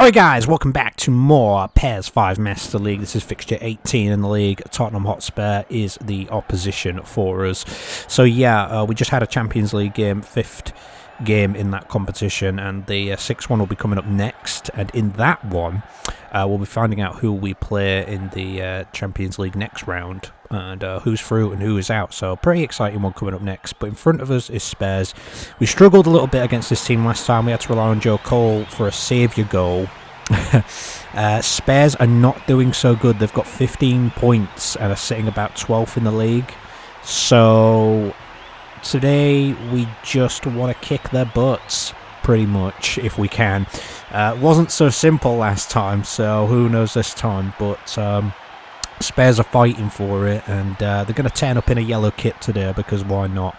Alright guys, welcome back to more PES 5 Master League. This is fixture 18 in the league. Tottenham Hotspur is the opposition for us. So yeah, we just had a Champions League game, 5th game in that competition, and the 6th one will be coming up next. And in that one, we'll be finding out who we play in the Champions League next round, and who's through and who is out. So pretty exciting one coming up next. But in front of us is Spurs. We struggled a little bit against this team last time. We had to rely on Joe Cole for a saviour goal. Spurs are not doing so good. They've got 15 points and are sitting about 12th in the league. So today we just want to kick their butts, pretty much, if we can. Wasn't so simple last time, so who knows this time. But Spurs are fighting for it, and they're going to turn up in a yellow kit today, because why not?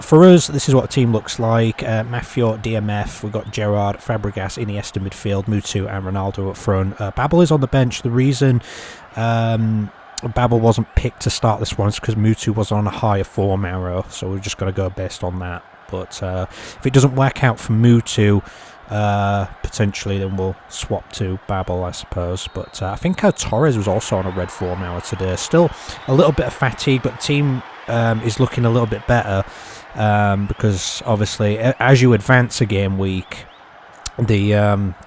For us, this is what the team looks like. Mafio, DMF, we've got Gerrard, Fabregas, Iniesta midfield, Mutu and Ronaldo up front. Babel is on the bench. The reason Babel wasn't picked to start this one is because Mutu was on a higher form arrow, so we're just going to go based on that. But if it doesn't work out for Mutu, potentially then we'll swap to Babel, I suppose. But I think Torres was also on a red form hour today. Still a little bit of fatigue, but the team is looking a little bit better, because obviously as you advance a game week, the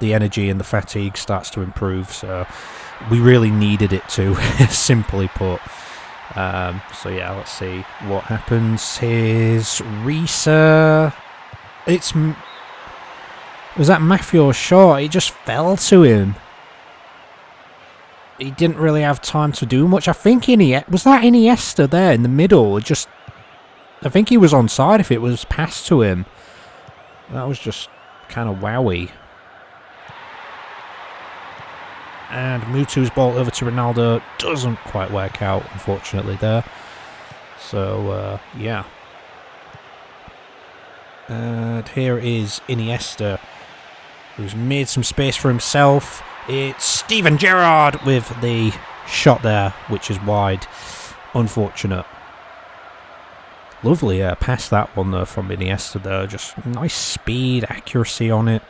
energy and the fatigue starts to improve. So we really needed it to, simply put. So yeah, let's see what happens. Here's Risa. Was that Mafio shot? It just fell to him. He didn't really have time to do much. I think was that Iniesta there in the middle? I think he was onside if it was passed to him. That was just kind of wowie. And Mutu's ball over to Ronaldo doesn't quite work out, unfortunately, there. So, yeah. And here is Iniesta, who's made some space for himself. It's Steven Gerrard with the shot there, which is wide. Unfortunate. Lovely pass that one, though, from Iniesta there. Just nice speed, accuracy on it.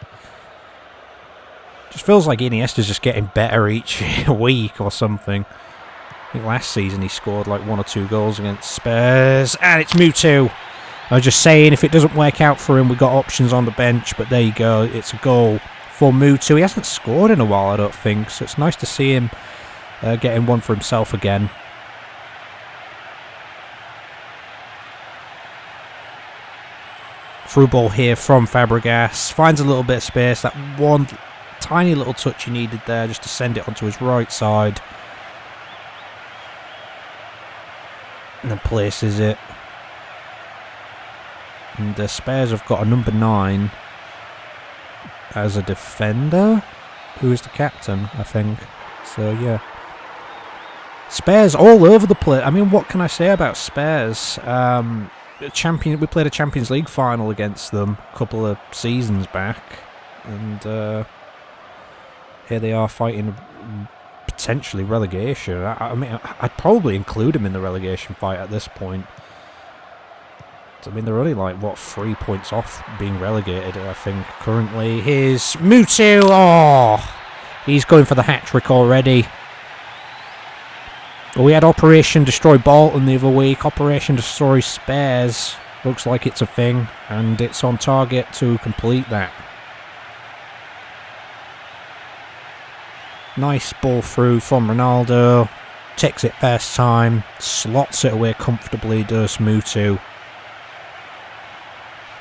Just feels like Iniesta's just getting better each week or something. I think last season he scored like 1 or 2 goals against Spurs. And it's Mutu. I was just saying, if it doesn't work out for him, we've got options on the bench. But there you go. It's a goal for Mutu. He hasn't scored in a while, I don't think. So it's nice to see him getting one for himself again. Through ball here from Fabregas. Finds a little bit of space. That one tiny little touch he needed there just to send it onto his right side. And then places it. And the Spurs have got a number 9 as a defender, who is the captain, I think. So, yeah. Spurs all over the place. I mean, what can I say about Spurs? We played a Champions League final against them a couple of seasons back. And here they are fighting potentially relegation. I mean, I'd probably include them in the relegation fight at this point. I mean, they're only like, what, 3 points off being relegated, I think, currently. Here's Mutu. Oh, he's going for the hat-trick already. Well, we had Operation Destroy Bolton the other week. Operation Destroy Spurs. Looks like it's a thing, and it's on target to complete that. Nice ball through from Ronaldo. Takes it first time. Slots it away comfortably, does Mutu.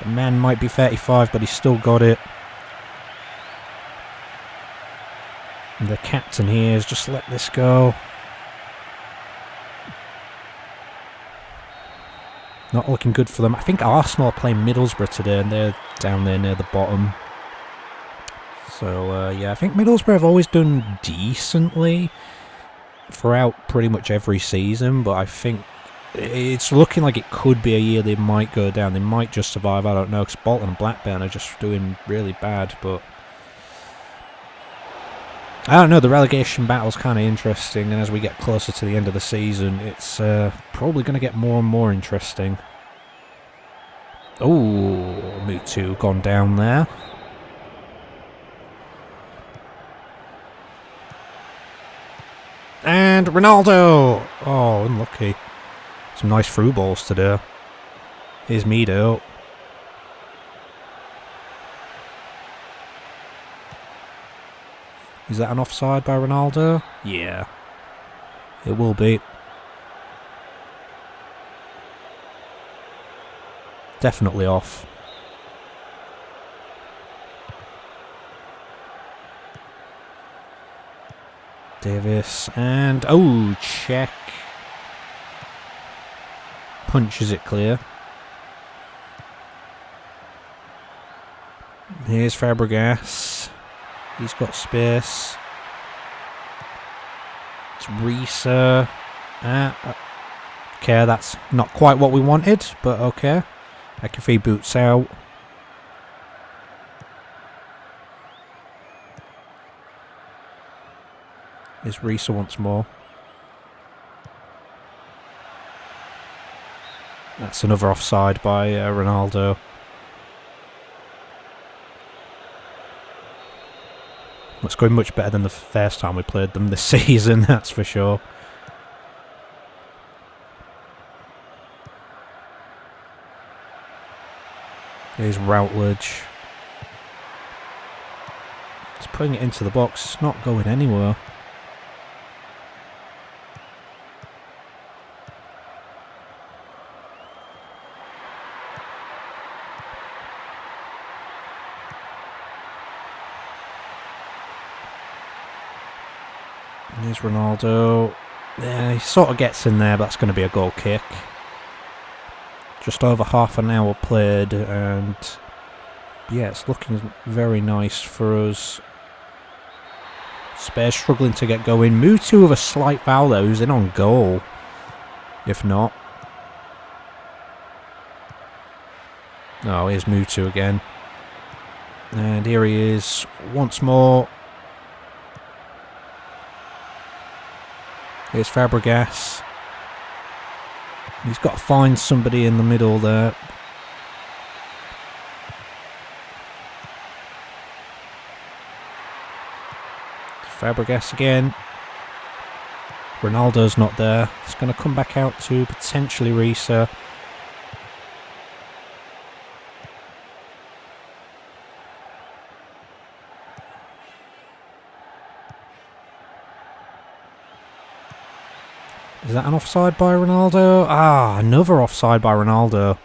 The man might be 35, but he's still got it. And the captain here has just let this go. Not looking good for them. I think Arsenal are playing Middlesbrough today, and they're down there near the bottom. So, yeah, I think Middlesbrough have always done decently throughout pretty much every season, but I think it's looking like it could be a year they might go down. They might just survive, I don't know, because Bolton and Blackburn are just doing really bad, but I don't know, the relegation battle's kind of interesting, and as we get closer to the end of the season, it's probably going to get more and more interesting. Oh, Mutu gone down there. And Ronaldo! Oh, unlucky. Some nice through balls today. Here's Mido. Is that an offside by Ronaldo? Yeah. It will be. Definitely off. Davis and... oh, check. Punches it clear. Here's Fabregas. He's got space. It's Risa. Okay, that's not quite what we wanted, but okay. Akafi boots out. Here's Risa once more. That's another offside by Ronaldo. It's going much better than the first time we played them this season, that's for sure. Here's Routledge. He's putting it into the box. It's not going anywhere. Here's Ronaldo. Yeah, he sort of gets in there, but that's going to be a goal kick. Just over half an hour played, and yeah, it's looking very nice for us. Spurs struggling to get going. Mutu with a slight foul there, who's in on goal. If not. Oh, here's Mutu again. And here he is once more. Here's Fabregas. He's got to find somebody in the middle there. Fabregas again. Ronaldo's not there. It's going to come back out to potentially Risa. Is that an offside by Ronaldo? Ah, another offside by Ronaldo.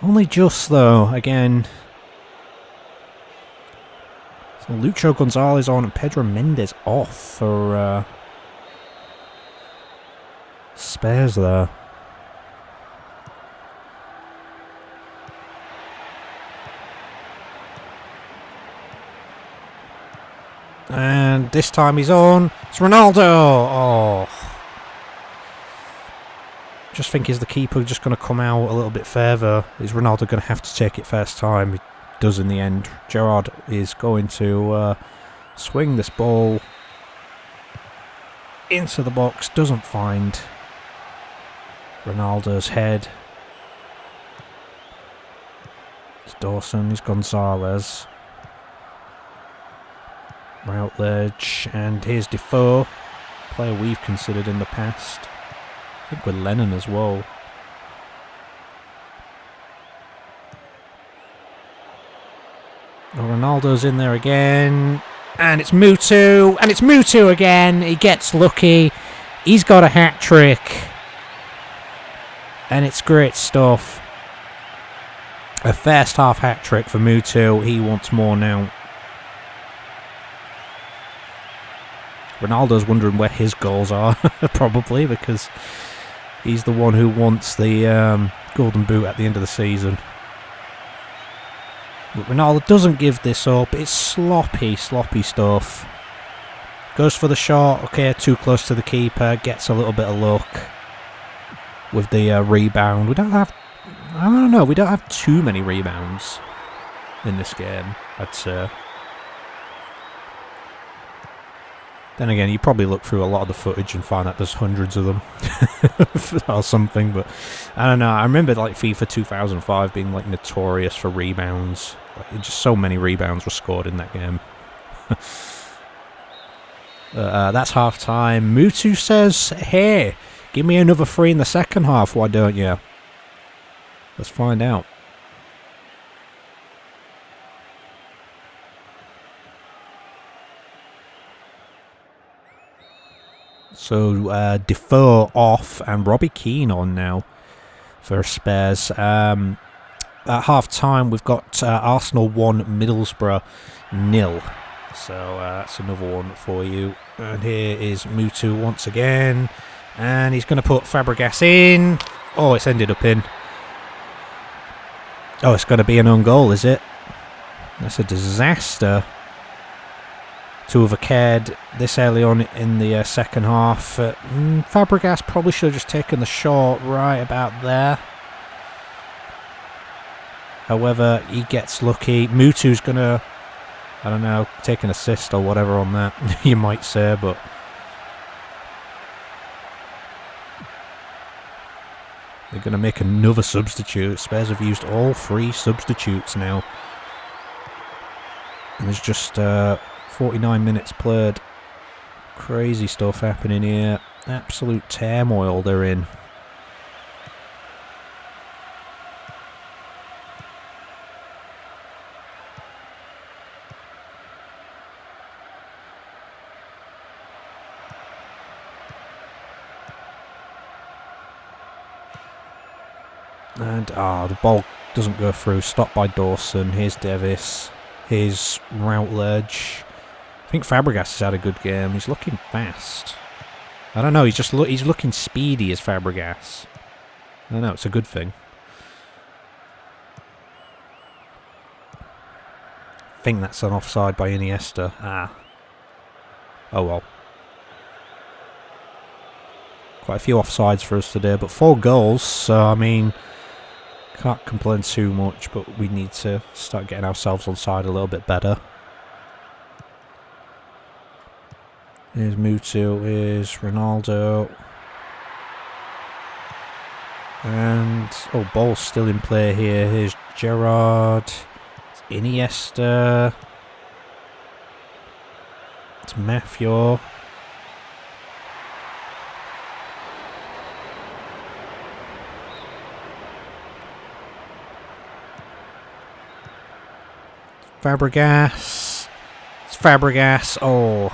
Only just though, again. So Lucho Gonzalez on and Pedro Mendes off for Spurs there. And this time he's on. It's Ronaldo! Oh. Just think, is the keeper just going to come out a little bit further? Is Ronaldo going to have to take it first time? He does in the end. Gerrard is going to swing this ball into the box. Doesn't find Ronaldo's head. It's Dawson. He's Gonzalez. Routledge. And here's Defoe. Player we've considered in the past. I think with Lennon as well. Oh, Ronaldo's in there again. And it's Mutu. And it's Mutu again. He gets lucky. He's got a hat-trick. And it's great stuff. A first half hat-trick for Mutu. He wants more now. Ronaldo's wondering where his goals are. Probably because he's the one who wants the golden boot at the end of the season. But Ronaldo doesn't give this up. It's sloppy stuff. Goes for the shot. Okay, too close to the keeper. Gets a little bit of luck with the rebound. We don't have... I don't know. We don't have too many rebounds in this game, I'd say. Then again, you probably look through a lot of the footage and find that there's hundreds of them or something. But I don't know. I remember like FIFA 2005 being like notorious for rebounds. Like, just so many rebounds were scored in that game. That's half time. Mutu says, hey, give me another 3 in the second half, why don't you? Let's find out. So Defoe off and Robbie Keane on now for Spurs. At half time we've got Arsenal 1, Middlesbrough 0. So that's another one for you. And here is Mutu once again. And he's going to put Fabregas in. Oh, it's ended up in. Oh, it's going to be an own goal, is it? That's a disaster to have occurred this early on in the second half. Fabregas probably should have just taken the shot right about there. However, he gets lucky. Mutu's going to, I don't know, take an assist or whatever on that, you might say, but they're going to make another substitute. Spurs have used all 3 substitutes now. And there's just 49 minutes played. Crazy stuff happening here. Absolute turmoil they're in. And the ball doesn't go through. Stopped by Dawson. Here's Davis. Here's Routledge. I think Fabregas has had a good game. He's looking fast. I don't know. He's looking speedy as Fabregas. I don't know. It's a good thing. I think that's an offside by Iniesta. Oh well. Quite a few offsides for us today, but 4 goals. So I mean, can't complain too much. But we need to start getting ourselves on side a little bit better. Here's Mutu, here's Ronaldo. And, ball's still in play here. Here's Gerrard. It's Iniesta. It's Mafio. Fabregas. It's Fabregas. Oh.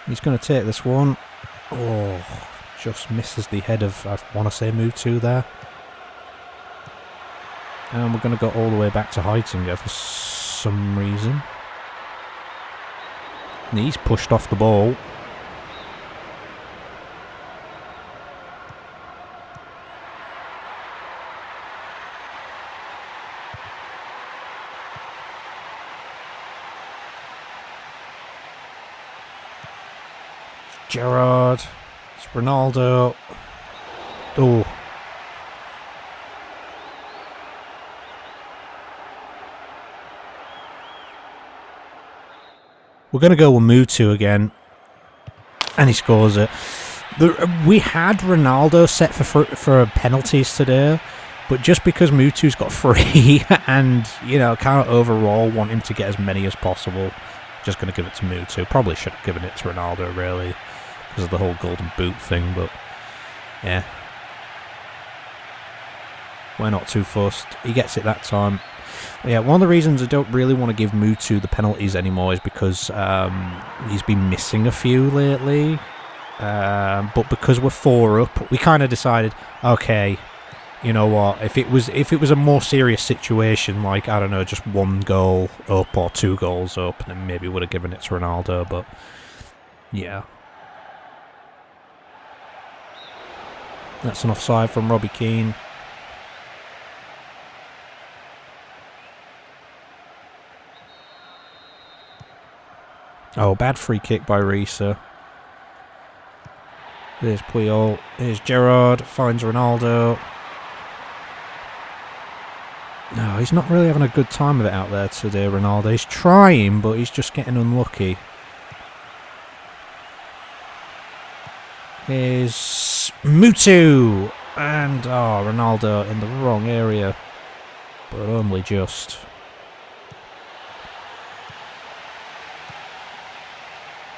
He's going to take this one. Oh, just misses the head of, I want to say, Mutu there. And we're going to go all the way back to Heitinger for some reason. And he's pushed off the ball. Gerrard, it's Ronaldo. Oh. We're going to go with Mutu again. And he scores it. We had Ronaldo set for penalties today. But just because Mutu's got 3 and, kind of overall want him to get as many as possible, just going to give it to Mutu. Probably should have given it to Ronaldo, really, because of the whole golden boot thing, but yeah. We're not too fussed. He gets it that time. Yeah, one of the reasons I don't really want to give Mutu the penalties anymore is because he's been missing a few lately. But because we're 4 up, we kind of decided, okay, you know what, if it was a more serious situation, like, I don't know, just 1 goal up or 2 goals up, then maybe would have given it to Ronaldo, but yeah. That's an offside from Robbie Keane. Oh, bad free kick by Risa. There's Puyol. Here's Gerrard. Finds Ronaldo. No, he's not really having a good time of it out there today, Ronaldo. He's trying, but he's just getting unlucky. Here's Mutu. And, oh, Ronaldo in the wrong area. But only just.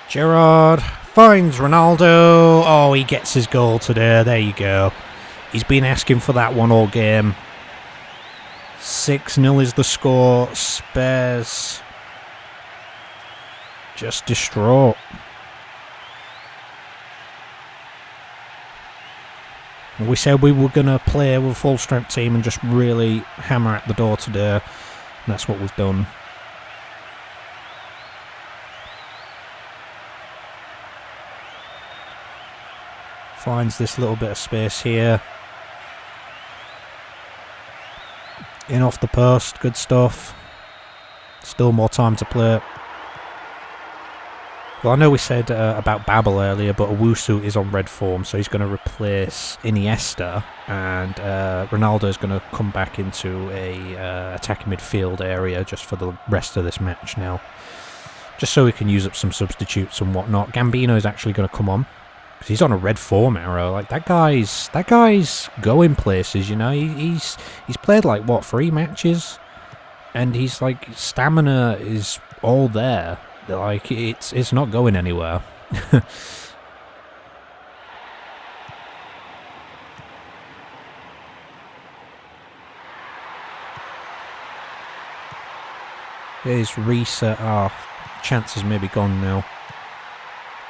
Gerrard finds Ronaldo. Oh, he gets his goal today. There you go. He's been asking for that one all game. 6-0 is the score. Spurs just distraught. We said we were going to play with a full strength team and just really hammer at the door today. And that's what we've done. Finds this little bit of space here. In off the post, good stuff. Still more time to play. Well, I know we said about Babel earlier, but Owusu is on red form, so he's going to replace Iniesta, and Ronaldo is going to come back into a attacking midfield area just for the rest of this match now. Just so we can use up some substitutes and whatnot. Gambino is actually going to come on. He's on a red form arrow. Like that guy's going places, you know. He's played like what 3 matches, and he's like stamina is all there. Like it's not going anywhere. Here's reset. Oh, chances may be gone now.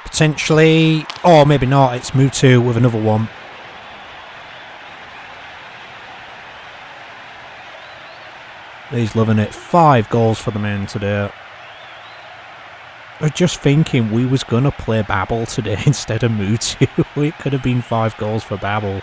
Potentially. Oh, maybe not. It's Mutu with another one. He's loving it. 5 goals for the man today. I was just thinking we was going to play Babel today instead of Mutu. It could have been 5 goals for Babel.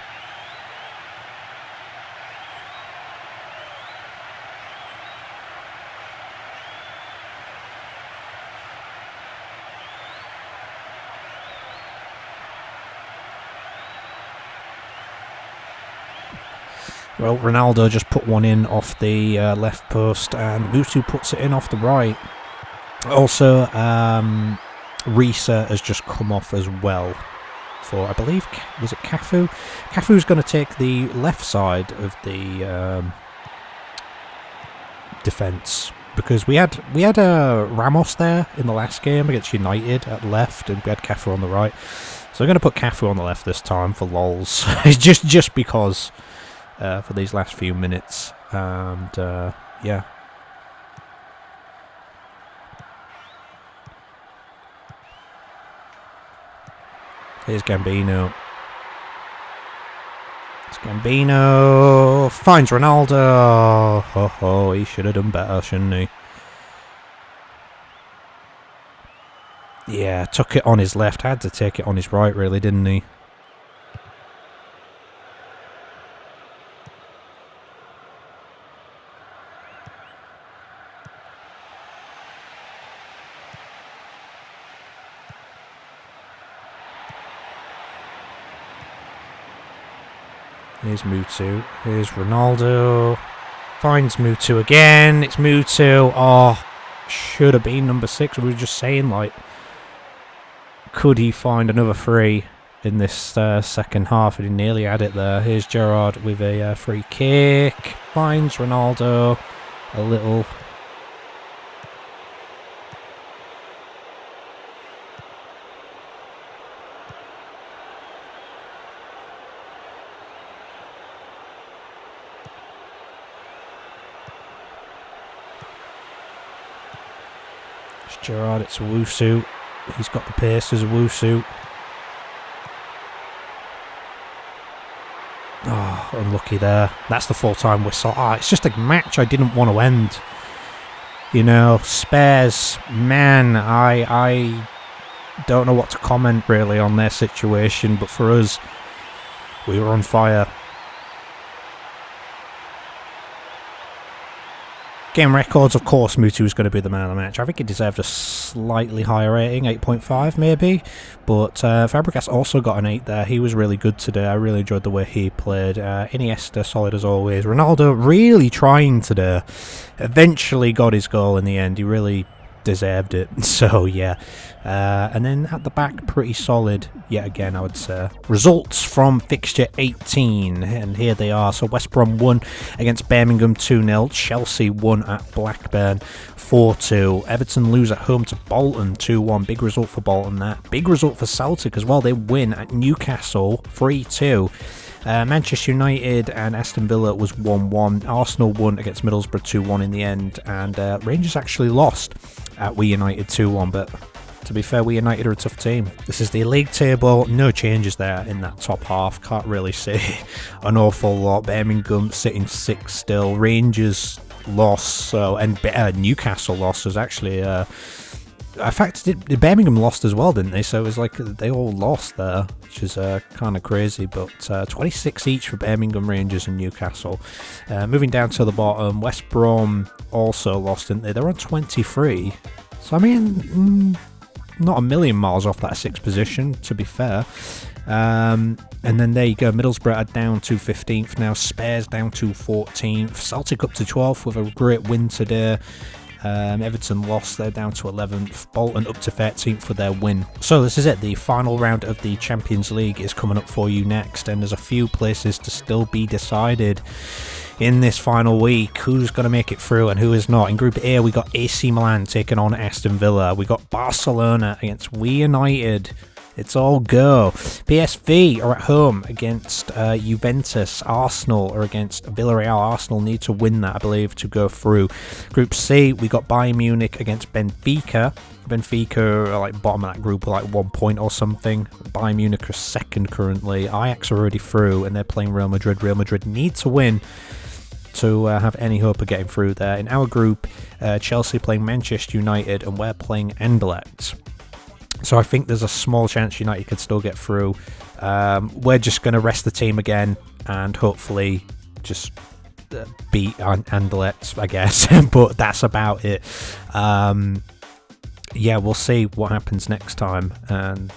Well, Ronaldo just put one in off the left post, and Mutu puts it in off the right. Also, Risa has just come off as well for, I believe, was it Cafu? Cafu's going to take the left side of the defence, because we had Ramos there in the last game against United at left, and we had Cafu on the right. So I'm going to put Cafu on the left this time for lols, just because for these last few minutes, and yeah. Here's Gambino. It's Gambino. Finds Ronaldo. Oh, he should have done better, shouldn't he? Yeah, took it on his left. Had to take it on his right, really, didn't he? Here's Mutu. Here's Ronaldo. Finds Mutu again. It's Mutu. Oh, should have been number 6. We were just saying, like, could he find another 3 in this second half? And he nearly had it there. Here's Gerrard with a free kick. Finds Ronaldo. A little. Gerrard, it's Owusu. He's got the pace as Owusu. Oh, unlucky there. That's the full-time whistle. Ah, it's just a match I didn't want to end. You know, Spurs, man, I don't know what to comment really on their situation, but for us, we were on fire. Game records, of course, Mutu was going to be the man of the match. I think he deserved a slightly higher rating, 8.5 maybe. But Fabregas also got an 8 there. He was really good today. I really enjoyed the way he played. Iniesta, solid as always. Ronaldo really trying today. Eventually got his goal in the end. He really deserved it. So yeah, and then at the back, pretty solid yet again, I would say. Results from fixture 18, and here they are. So West Brom won against Birmingham 2-0, Chelsea won at Blackburn 4-2, Everton lose at home to Bolton 2-1, big result for Bolton. That big result for Celtic as well, they win at Newcastle 3-2. Manchester United and Aston Villa was 1-1. Arsenal won against Middlesbrough 2-1 in the end, and Rangers actually lost at We United 2-1, but to be fair, We United are a tough team. This is the league table, no changes there in that top half, can't really say an awful lot. Birmingham sitting 6th still, Rangers lost, and Newcastle lost was actually... in fact, Birmingham lost as well, didn't they? So it was like they all lost there, which is kind of crazy. But 26 each for Birmingham, Rangers and Newcastle. Moving down to the bottom, West Brom also lost, didn't they? They're on 23. So, I mean, not a million miles off that 6th position, to be fair. And then there you go, Middlesbrough are down to 15th now, Spurs down to 14th, Celtic up to 12th with a great win today. Everton lost, they're down to 11th, Bolton up to 13th for their win. So this is it, the final round of the Champions League is coming up for you next, and there's a few places to still be decided in this final week. Who's going to make it through and who is not? In Group A, we got AC Milan taking on Aston Villa. We got Barcelona against We United. It's all go. PSV are at home against Juventus. Arsenal are against Villarreal. Arsenal need to win that, I believe, to go through. Group C, we got Bayern Munich against Benfica. Benfica are like bottom of that group with like 1 point or something. Bayern Munich are second currently. Ajax are already through and they're playing Real Madrid. Real Madrid need to win to have any hope of getting through there. In our group, Chelsea playing Manchester United and we're playing Anderlecht. So I think there's a small chance United could still get through. We're just going to rest the team again and hopefully just beat Anderlecht, I guess. But that's about it. Yeah, we'll see what happens next time. And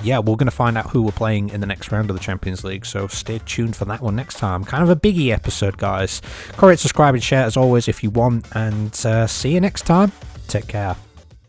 yeah, we're going to find out who we're playing in the next round of the Champions League. So stay tuned for that one next time. Kind of a biggie episode, guys. Comment, subscribe and share as always if you want. And see you next time. Take care.